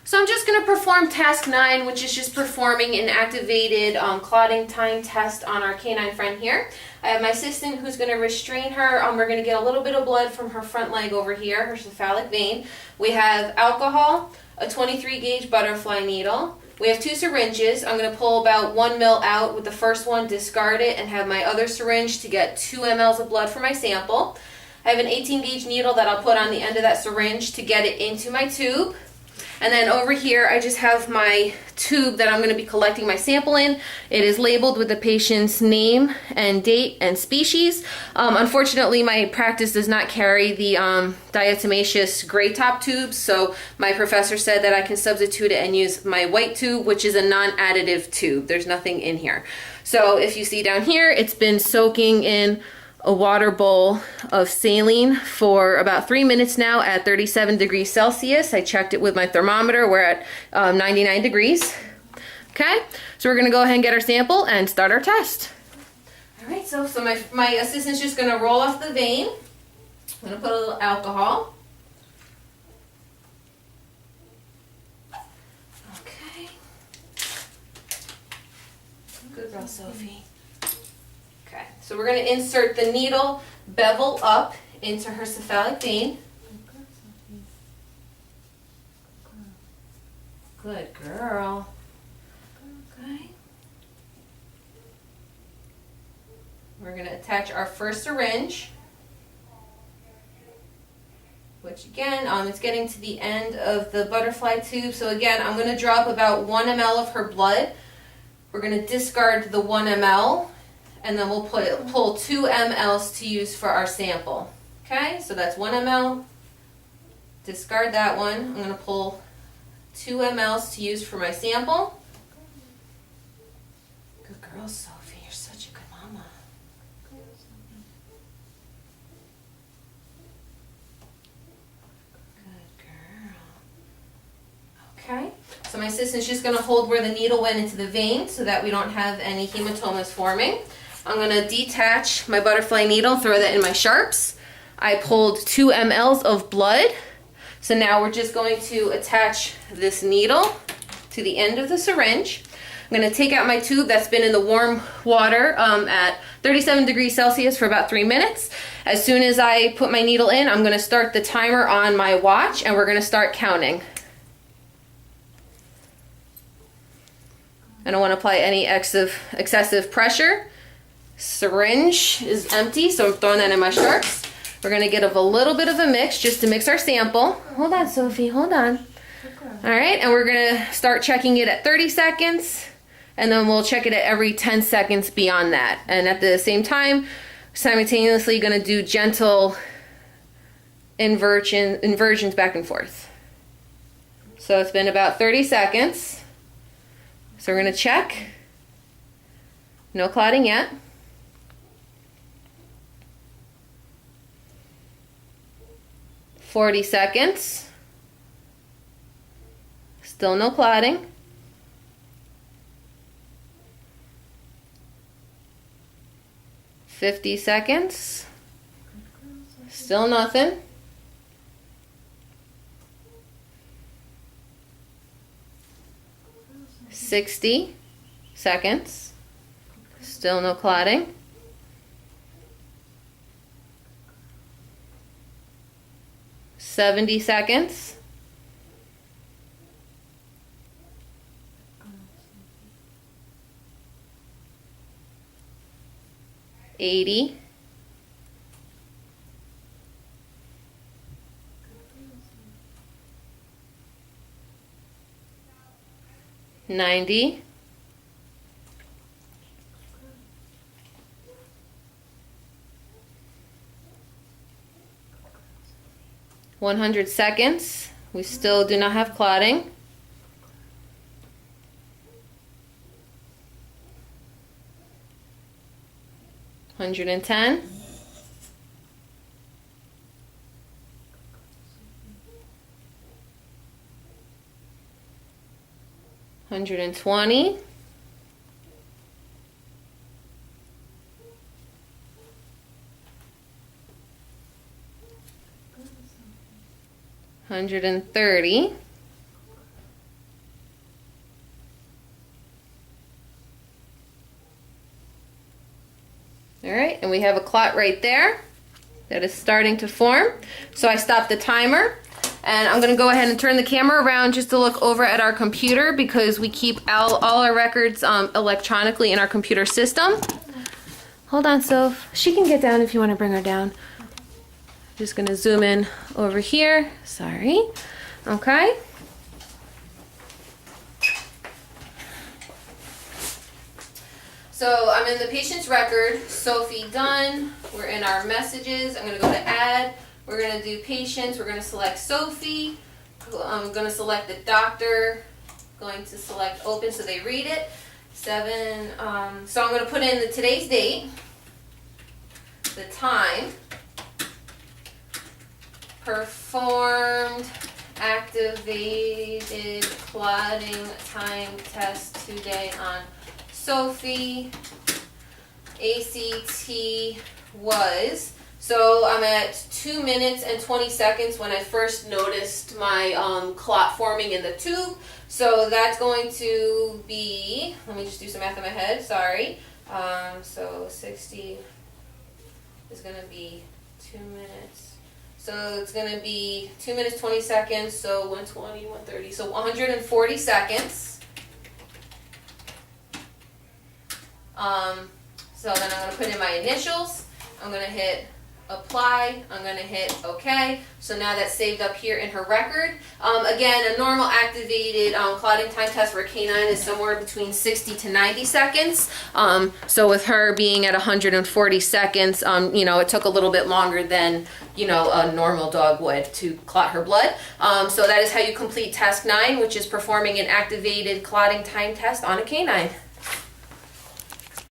So I'm just going to perform task 9, which is just performing an activated clotting time test on our canine friend here. I have my assistant who's going to restrain her. We're going to get a little bit of blood from her front leg over here, her cephalic vein. We have alcohol, a 23 gauge butterfly needle. We have 2 syringes. I'm going to pull about 1 ml out with the first one, discard it, and have my other syringe to get 2 mLs of blood for my sample. I have an 18 gauge needle that I'll put on the end of that syringe to get it into my tube. And then over here, I just have my tube that I'm going to be collecting my sample in. It is labeled with the patient's name and date and species. Unfortunately, my practice does not carry the diatomaceous gray top tubes, so my professor said that I can substitute it and use my white tube, which is a non-additive tube. There's nothing in here. So if you see down here, it's been soaking in a water bowl of saline for about 3 minutes now at 37 degrees Celsius. I checked it with my thermometer. We're at 99 degrees. Okay, so we're gonna go ahead and get our sample and start our test. All right, so my assistant's just gonna roll off the vein. I'm gonna put a little alcohol. Okay. Good girl, Sophie. Okay, so we're going to insert the needle bevel up into her cephalic vein. Good girl. Okay. We're going to attach our first syringe, which again, it's getting to the end of the butterfly tube. So again, I'm going to drop about 1 ml of her blood. We're going to discard the 1 ml. And then we'll pull 2 mLs to use for our sample. Okay, so that's 1 ml. Discard that one. I'm going to pull 2 mLs to use for my sample. Good girl, Sophie. You're such a good mama. Good girl. Okay, so my assistant's just going to hold where the needle went into the vein so that we don't have any hematomas forming. I'm going to detach my butterfly needle, throw that in my sharps. I pulled 2 mLs of blood. So now we're just going to attach this needle to the end of the syringe. I'm going to take out my tube that's been in the warm water at 37 degrees Celsius for about 3 minutes. As soon as I put my needle in, I'm going to start the timer on my watch and we're going to start counting. I don't want to apply any excessive pressure. Syringe is empty, so I'm throwing that in my sharps. We're going to get a little bit of a mix just to mix our sample. Hold on, Sophie, hold on. All right, and we're going to start checking it at 30 seconds, and then we'll check it at every 10 seconds beyond that. And at the same time, simultaneously going to do gentle inversions back and forth. So it's been about 30 seconds. So we're going to check. No clotting yet. "40 seconds. Still no clotting. "50 seconds. Still nothing. "60 seconds. Still no clotting. "70 seconds. "80. "90. 100 seconds. We still do not have clotting. 110. 120. 130. All right, and we have a clot right there that is starting to form. So I stopped the timer, and I'm gonna go ahead and turn the camera around just to look over at our computer because we keep all our records electronically in our computer system. Hold on, Soph. She can get down if you want to bring her down. Just gonna zoom in over here. Sorry. Okay. So I'm in the patient's record. Sophie done. We're in our messages. I'm gonna go to add. We're gonna do patients. We're gonna select Sophie. I'm gonna select the doctor. Going to select open so they read it. So I'm gonna put in today's date, the time, performed activated clotting time test today on Sophie. ACT was. So I'm at 2 minutes and 20 seconds when I first noticed my clot forming in the tube. So that's going to be, let me just do some math in my head, sorry. So 60 is going to be 2 minutes. So it's going to be 2 minutes, 20 seconds, so 120, 130, so 140 seconds. So then I'm going to put in my initials. I'm going to hit apply. I'm going to hit OK. So now that's saved up here in her record. Again, a normal activated clotting time test for a canine is somewhere between 60 to 90 seconds. So with her being at 140 seconds, it took a little bit longer than, a normal dog would to clot her blood. So that is how you complete task 9, which is performing an activated clotting time test on a canine.